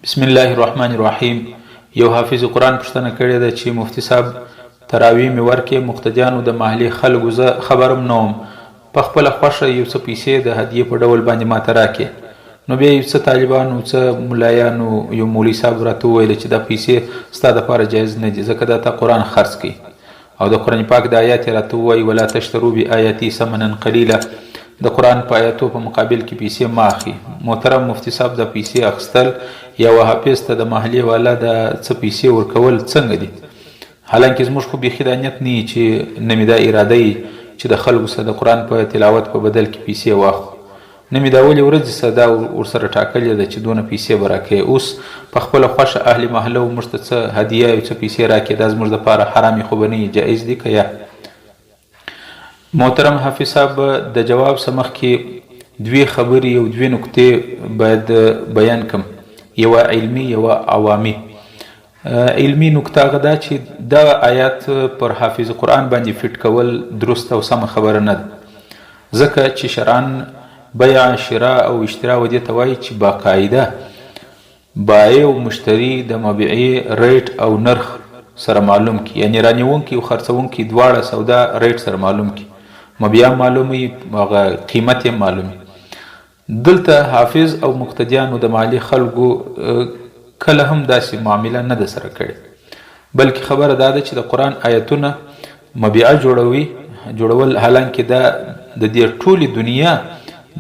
بسم الله الرحمن الرحیم. یو حافظ قرآن پوښتنه کړې ده چې مفتی صاحب تراویح مې ورکې مقتدیانو د محلي خلکو زه خبرم نه وم، په خپله خوښه یو څه پیسې د هدیې په ډول باندې ماته راکې. نو بیا یو څه طالبانو څه ملایانو یو مولوي صاحب راته وویل چې دا پیسې ستا دپاره جایز نه دي، ځکه دا ته قرآن خرڅ کوي او د قرآن پاک د آیات یې راته ووایي ولا تشترو بآیاتي ثمنا قلیلا، د قرآن په آیاتو په مقابل کې پیسې مه اخلي. محترم مفتی صاحب د پیسې اخیستل یا حافظ ته د محلي والا د څه پیسې ورکول څنګه دي؟ حالانکه زموږ خو بیخي دا نیت نه وي چې نه مې دا اراده وي چې د خلکو سره د قرآن په تلاوت په بدل کې پیسې واخلو، نه مې دا ولې ورځې سره دا ورسره ټاکلې ده چې دونه پیسې به راکوې. اوس په خپله خوښه اهل محله و موږ ته څه هدیه یو څه پیسې راکوې، دا زموږ دپاره حرامې خو به نه وي، جایز دي که یا؟ محترم حافظ صاحب د جواب څخه مخکې دوې خبرې او دوې نکتې باید بیان کړم، یوه علمي یوه عوامي. علمي نکته هغه دا چې دا آیات پر حافظ قرآن باندې فټ کول درست او سمه خبره نه ده، ځکه چې شرعاً بیع شراء او اشترا و دې ته وایي چې باقاعده بایع او مشتري د مبیعې ریټ او نرخ سره معلوم کی، یعنی رانیونکي او خرڅونکي دواړه سودا ریټ سره معلوم کی، مبیع معلومي هغه قیمت یې معلومي. دلته حافظ او مقتدیانو د مالی خلکو کله هم داسې معامله نه ده سره کړې، بلکې خبره دا ده چې د قرآن آیتونه مبیعه جوړول، حالانکه دا د دې ټولې دنیا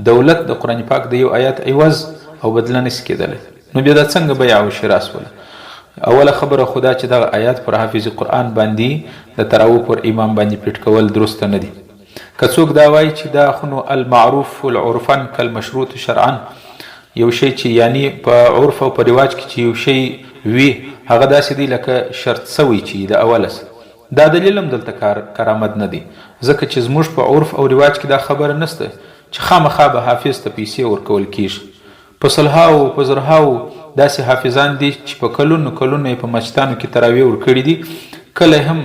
دولت د قرآن پاک د یو آیات عوض او بدله نشي کېدلی، نو بیا دا څنګه بیع او شراء سوله؟ اوله خبره خدا چې دغه آیات پر حافظ قرآن باندې د تراویح پر امام باندې پټ کول درسته نه دي. که څوک دا وایي چې دا خو نو المعروف العرفا کالمشروط شرعا، یو شی چې یعنی په عرف او په رواج کې چې یو شی وي هغه داسې دی لکه شرط سوی چې د اوله سه، دا دلیل هم دلته کرامت نه دی، ځکه چې زموږ په عرف او رواج کې دا خبره نشته چې خامخا به حافظ ته پیسې ورکول کیږي. په سلهاو په زرهاو داسې حافظان دي چې په کلونو یې په مسجدانو کې تراویح ورکړي دي، کله هم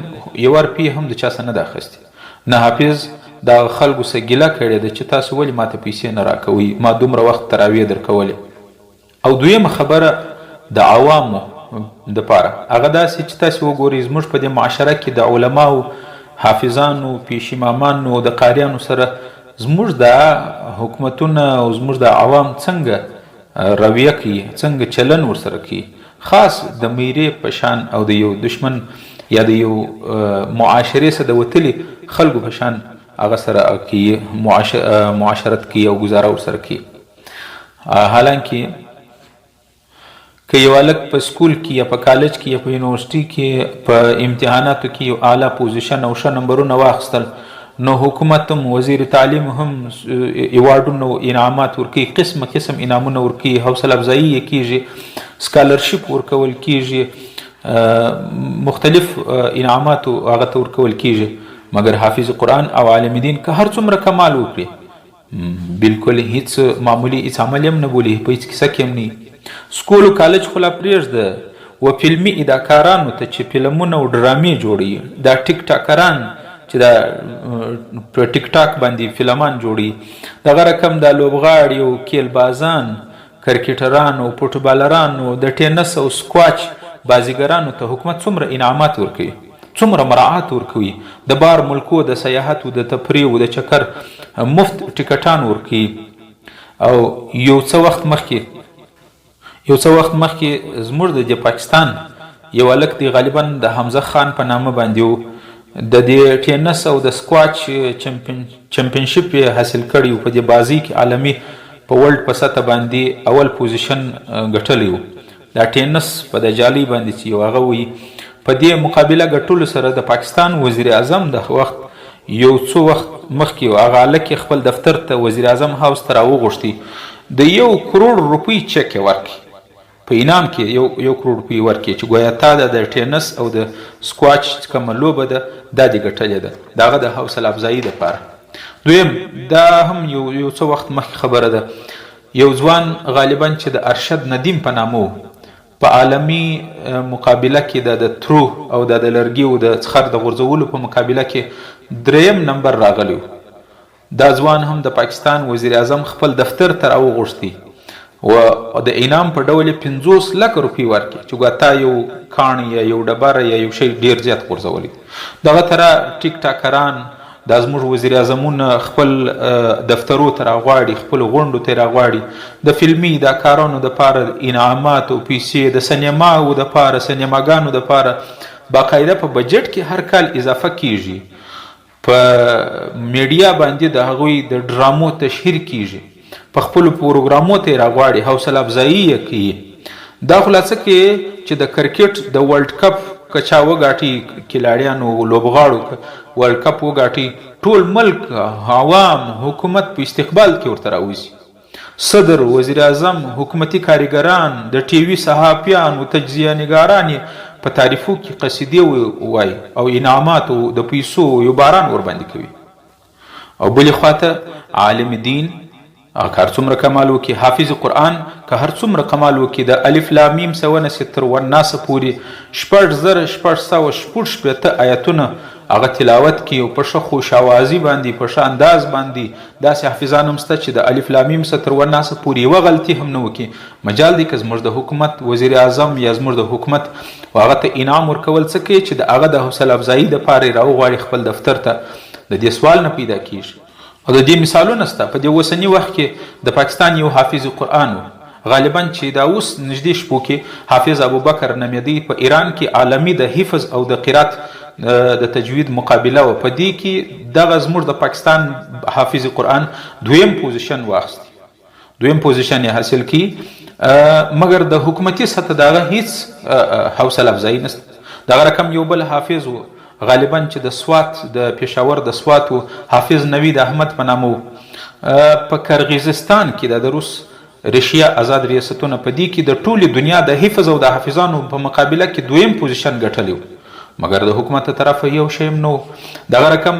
یو روپۍ هم د چا څخه نه ده اخیستې، نه حافظ دا خلکو سه ګیله کړې ده چې تاسو ولې ماته پیسې نه راکوئ، ما دومره وخت تراویح درکولې. او دویمه خبره د عوامو دپاره هغه داسې چې تاسو وګورئ زموږ په دې معاشره کې د علماو، حافظانو، پیش امامانو، د قاریانو سره زموږ د حکومتونه او زموږ د عوام څنګه رویه کوي، څنګه چلن ورسره کوي، خاص د میرې په شان او د یو دشمن یا د یو معاشرې سره د وتلي خلکو په شان هغه سره کوي، معاشرت کوي او گزاره ورسره کوي. حالانکه که یو هلک په سکول کې یا په کالج کې یا په یونیورسټي کې په امتحاناتو کې یو اعلی پوزیشن او ښه نمبرونه واخیستل، نو حکومت هم وزیر تعلیم هم ایوارډونه او انعامات ورکوي، قسم انعامونه ورکوي، حوصله افزایي یې کیږي، سکالرشپ ورکول کیږي، مختلف انعامات هغه ته ورکول کیږي، مګر حافظ قرآن او عالم دین که هر څومره کمال وکړي بالکل هیڅ معمولی هیڅ عمل هم نه بولي، په هیڅ کیسه کې هم نه. سکول او کالج خو لا پرېږده، و فلمي اداکارانو ته چې فلمونه او ډرامې جوړوي، دا ټیک ټاکران چې دا په ټیک ټاک باندې فلمان جوړوي، دغه رقم دا لوبغاړي او کیلبازان، کرکټران او فوټبالران او د ټینس او سکواچ بازیګرانو ته حکومت څومره انعامات ورکوي، څومره مراعات ورکوي، د بار ملکو د سیاحت او د تفریح او د چکر مفت ټیکټان ورکوي. او یو څه وخت مخکې زموږ د پاکستان یو هلک دی، غالبا د حمزه خان په نامه باندې و، د دې ټینس او د سکواچ چمپینشپ یې حاصل کړی و، په دې بازي کې عالمي په ورلډ په سطح باندې اول پوزیشن ګټلی و. دا ټینس په د جالۍ باندې چې یو هغه وي، په دې مقابله ګټلو سره د پاکستان وزیر اعظم د وخت یو څو وخت مخکې هغه هلک خپل دفتر ته وزیر اعظم هاوس ته راوغوښتي، د 1 کروڑ روپۍ چک یې ورکړي، په انعام کې 1 کروڑ روپۍ ورکړي چې ګویا تا د ټینس او د سکواچ کومه لوبه ده دا دې ګټلې ده، د هغه د حوصله افزایي دپاره. دویم دا هم یو څه وخت مخکې خبره ده، یو ځوان غالبا چې د ارشد ندیم په نامه و، په عالمي مقابله کې د ترو او د لرګي او د څخر د غورځولو په مقابله کې 3م نمبر راغلی و. دا ځوان هم د پاکستان وزیر اعظم خپل دفتر ته راوغوښتی، و د انعام په ډول 50 لک روپۍ ورکړي چې ګوتا یو کاڼ یا یو ډبره یا یو شی ډیر زیات غورځولی. دغه طرح ټیک ټاکران دا زموږ وزیر اعظمونه خپل دفترو ته راغواړي، خپل غونډو ته راغواړي، د فلمي اداکارانو دپاره انعامات او پیسې، د سینماو دپاره، سینماګانو دپاره باقاعده په بجټ کې هر کال اضافه کیږي. په میډیا باندې د هغوی د ډرامو تشهیر کیږي، په خپلو پروګرامو ته راغواړي، حوصله افزایي یې کوي. دا خلاصه کې چې د کرکټ د ورلډ کپ که چا وګاټي، کلاړیانو لوبغاړو ورلډ کپ وګاټي، ټول ملک، عوام، حکومت په استقبال کې ورته راوځي. صدر، وزیر اعظم، حکومتي کارګران، د ټي وي صحافیان او تجزیه نګاران په تعریفو کې قصیدې وایي او انعامات او د پیسو یو باران ورباندې کوي. او بلې خواته عالم دین که هر څومره کمال وکړي، حافظ قرآن که هر څومره کمال وکړي، د الف لام میم سونسې تر والناس پورې 6666 آیتونه هغه تلاوت کړي او په ښه خوش اوازي باندې، په ښه انداز باندې. داسې حافظان هم شته چې د الف لام میم تر والناس پورې یوه غلطي هم نه وکړي. مجال دی که زموږ د حکومت وزیر اعظم یا زموږ د حکومت هغه ته انعام ورکول څه کوي چې د هغه د حوصله افزایي دپاره یې راوغواړي خپل دفتر ته، د دې سوال نه پیدا کیږي. او د دې مثالونه شته. په دې اوسني وخت کې د پاکستان یو حافظ قرآن و، غالبا چې دا اوس نږدې شپو کې حافظ ابوبکر نمیدی په ایران کې عالمي د حفظ او د قرات د تجوید مقابله و. په دې کې دغه زموږ د پاکستان حافظ قرآن دویم پوزیشن واخیست، دویم پوزیشن یې حاصل کی، مګر د حکومتي سطح دغه هیڅ حوصله افزایي نشته. دغه رقم یو بل حافظ و، غالبا چې د سوات د پېښور د سوات و، حافظ نوید احمد په نامه و. په کرغیزستان کې د روس رشیا آزاد ریاستونه په دې کې د ټولې دنیا د حفظ او د حافظانو په مقابله کې دویم پوزیشن ګټلی و، مګر د حکومت ته طرفه یو شی هم نه و. دغه رقم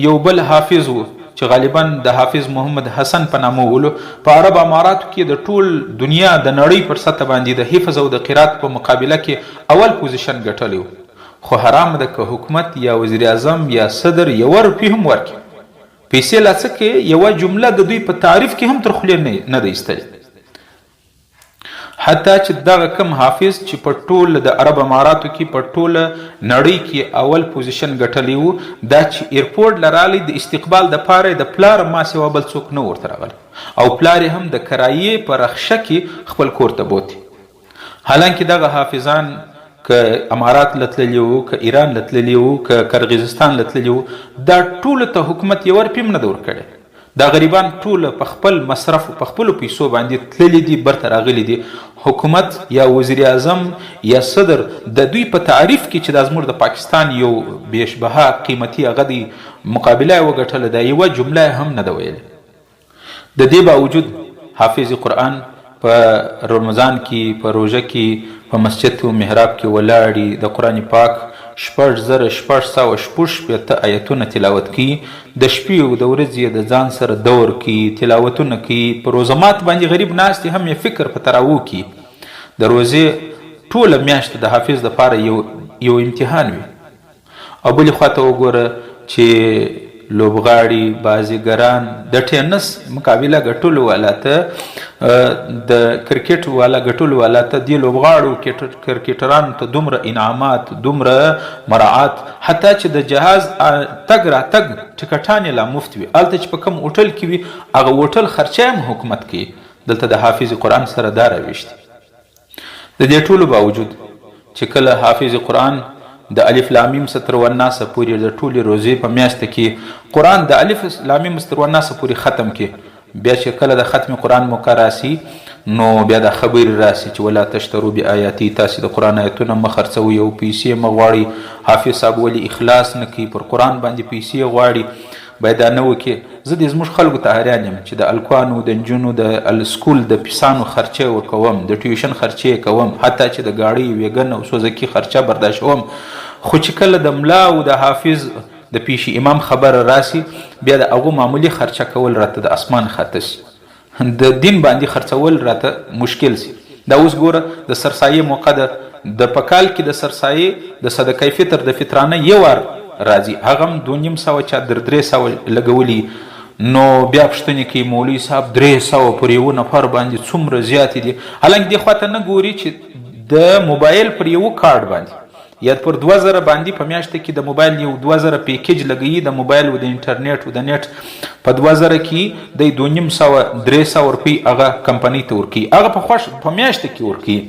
یو بل حافظ و چې غالبا د حافظ محمد حسن په نامه ولو، په عرب اماراتو کې د ټول دنیا د نړۍ پر سطح باندې د حفظ او د قرات په مقابله کې اول پوزیشن ګټلی و. خو حرام ده که حکومت یا وزیر اعظم یا صدر یو روپۍ هم ورکړي، پیسې لا څه کې یوه جمله د دوی په تعریف کې هم تر خولې نه ده ایستلې. حتی چې دغه کم حافظ چې په ټول د عرب اماراتو کې په ټوله نړۍ کې اول پوزیشن ګټلی و، دا چې ایرپورټ لرالی د استقبال د پاره د پلار ما سوا بل څوک نه ورته راغلی، او پلار هم د کرایې په رخشه کې خپل کور ته بوتي. حالانکه دغه حافظان که امارات لتللی وو، که ایران لتللی وو، که کرغیزستان لتللی وو، دا ټولو ته حکومت یو روپۍ هم نه ده ورکړې. دا غریبان ټول په خپل مصرف په خپلو پیسو باندې تللی دي، برته راغلي دي. حکومت یا وزیر اعظم یا صدر د دوی په تعریف کې چې دا زموږ د پاکستان یو بیشبها قیمتي هغه دی مقابله یې وګټله، دا یوه جمله هم نه ده ویلې. د دې باوجود حافظ قرآن په رمضان کې، په روژه کې، په مسجد و محراب کې ولاړي، د قرآن پاک 6666 آیتونه تلاوت کوي، د شپې او د ورځې د ځان سره دور کوي، تلاوتونه کوي. په روزمات باندې غریب ناست هم یې فکر په تراو کوي. د روزې ټوله میاشت د حافظ دپاره یو امتحان وي. او بلې خواته وګوره چې لوبغاړي، بازیګران د ټینس مقابله ګټلو والا ته، د کرکټ والا ګټلو والا ته، د لوبغاړو کرکټرانو ته دومره انعامات، دومره مراعات، حتی چې د جهاز تګ راتګ ټکټان یې لا مفت وي. هلته چې په کوم هوټل کې وي هغه هوټل خرچه هم حکومت کوي. دلته د حافظ قرآن سره دا راویشتي. د دې ټولو باوجود چې کله حافظ قرآن د الف لام میم تر والناس پورې د ټولې روزې په میاشت کې قرآن د الف لام میم تر والناس پورې ختم کې، بیا چې کله د ختم قرآن موقع راسي نو بیا د خبر راسي چې ولا تشترو بآیاتي، تاسې د قرآن آیتونه مه خرڅوئ او پیسې مه غواړئ. حافظ صاحب ولې اخلاص نه کوي، پر قرآن باندې پیسې غواړي، باید دا نه وکړي. زه د زموږ خلکو ته حیران یم چې د الکوانو، د نجونو د السکول د پیسانو خرچه ورکوم، د ټیوشن خرچه کوم، حتی چې د ګاډۍ ویګن او سوزکي خرچه برداشتوم. خو چې کله د ملا او د حافظ د پیشي امام خبر راسي، بیا د هغو معمولي خرچه کول راته د اسمان خاته سي، د دین باندې خرڅول راته مشکل سي. دا اوس ګوره د سرسایې موقع ده، د پکال کې د سرسایې د صدقې فطر د فطرانه یو وار راځي، هغه هم 2,500 چا 300 لګولي. نو بیا پوښتنې کوي مولوي صاحب 300 پر یو نفر باندې څومره زیاتې دي. حالانکه دې خواته نه ګوري چې د موبایل پر یو کارډ باندې یا پر 2000 باندې په میاشت کې د موبایل یو 2000 پیکیج لګوي د موبایل او د انټرنیټ او د نت په 2000 کې د 2500 روپۍ هغه کمپنۍ ته ورکوي، هغه په میاشت کې ورکوي.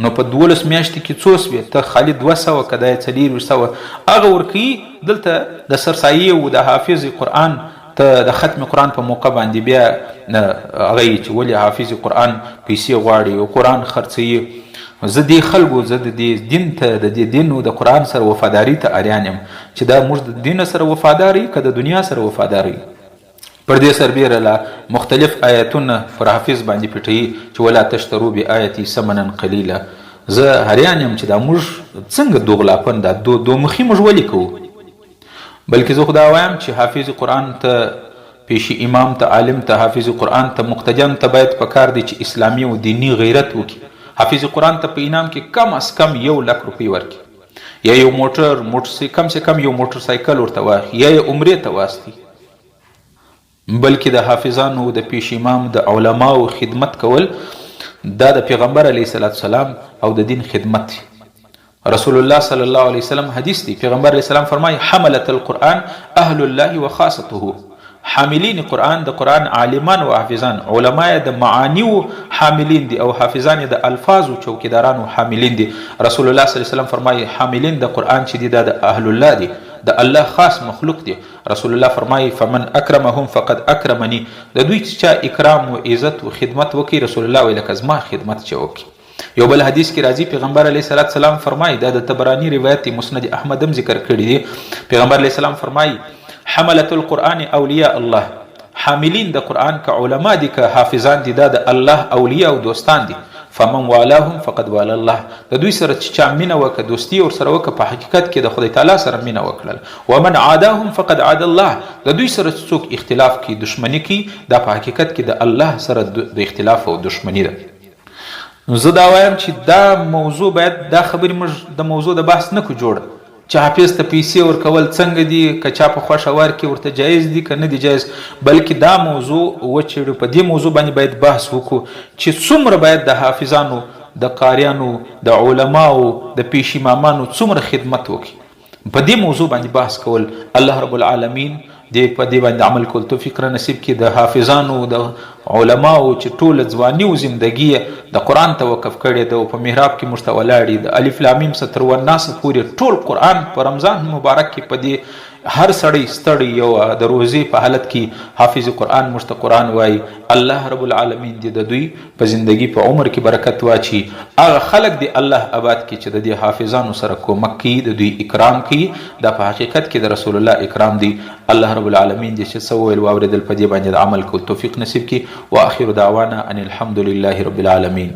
نو په 12 میاشت کې څو سوې ته خالي 200 که دا 400 هغه ورکوي. دلته د سرسایي او د حافظ قرآن ته د ختم قرآن په موقع باندې بیا هغه چې ولې حافظ قرآن پیسې غواړي او قرآن خرڅوي. زه دې خلکو زه د دې دین ته د دې دین او د قرآن سره وفاداري ته اریان یم چې دا موږ د دین سره وفاداري که د دنیا سره وفاداري. پر دې سربیره لا مختلف آیتونه پر حافظ باندې پټوي چې ولا تشترو بآیتي ثمنا قلیلا. زه اریان یم چې دا موږ څنګه دوغلاپن دا دومخي موږ ولې کوو. بلکې زه خو دا وایم چې حافظ قرآن ته پیشي امام ته عالم ته حافظ قرآن ته مقتدیان ته باید پکار دی چې اسلامي او دینی غیرت وکړي. حافظ قرآن ته په انعام کې کم از کم 1 لک روپۍ ورکړي یا یو موټر کم سے کم یو موټر سایکل ورته واخلي یا یې عمرې ته واستي. بلکې د حافظانو د پیش امام د علماو خدمت کول دا د پیغمبر علیه السلام او د دین خدمت دی. رسول الله صلی الله علیه وسلم حدیث دی، پیغمبر علیه السلام فرمایي حملة القرآن اهل الله وخاصته. حاملین قرآن د قرآن عالمان او حافظان، علماء د معانی او حاملین دي او حافظان د الفاظ او چوکیداران او حاملین دي. رسول الله صلی الله علیه وسلم فرمایي حاملین د قرآن چې دي دا د اهل الله دي، د الله خاص مخلوق دي. رسول الله فرمایي فمن اکرمهم فقد اکرمنی. د دوی چې اکرام او عزت او خدمت وکي رسول الله ویل کزما خدمت چې وکي. یو بل حدیث کې راځي پیغمبر علیه السلام فرمایي دا د طبرانی روایت مسند احمد هم ذکر کړی دی. پیغمبر علیه السلام فرمایي حملة القرآن اولیاء الله. حاملین د قرآن که علما دي که حافظان دي دا د الله اولیاء او دوستان دي. فمن والاهم فقد والا الله. د دوی سره چې چا مینه وکړه دوستي ورسره وکړه په حقیقت کې د خدای تعالی سره مینه وکړل. ومن عاداهم فقد عاد الله. د دوی سره څوک اختلاف کوي دشمنی کوي دا په حقیقت کې د الله سره د اختلاف او دشمنی ده. زه دا وایم چې دا موضوع باید دا خبرې موږ د موضوع د بحث نه کو جوړه چې حافظ ته پیسې ورکول څنګه دي که چا په خوښه ورکړي ورته جایز دي که نه دي جایز، بلکې دا موضوع وچېړو. په دې موضوع باندې باید بحث وکړو چې څومره باید د حافظانو د قاریانو د علماو د پیش امامانو څومره خدمت وکړي. په دې موضوع باندې بحث کول الله رب العالمین دې په دې باندې عمل کول توفیق را نصیب کړي. د حافظانو د علماو چې ټوله ځواني او زندګي د قرآن ته وقف کړې ده او په محراب کې موږ ته ولاړي د الف لام میم څخه تر والناس پورې ټول قرآن په رمضان مبارک کې په دې هر سړی ستړی یو د روزې په حالت کې حافظ قرآن موږ ته قرآن وایي. الله رب العالمین دې د دوی په زندگی په عمر کې برکت واچي. هغه خلق دې الله آباد کړي چې د دې حافظانو سره کومک کوي د دوی اکرام کوي. دا په حقیقت کې د رسول الله اکرام دی. الله رب العالمین دې چې څه وویل واورېدل په دې باندې د عمل کول توفیق نصیب کړي. واخر دعوانا ان الحمد لله رب العالمین.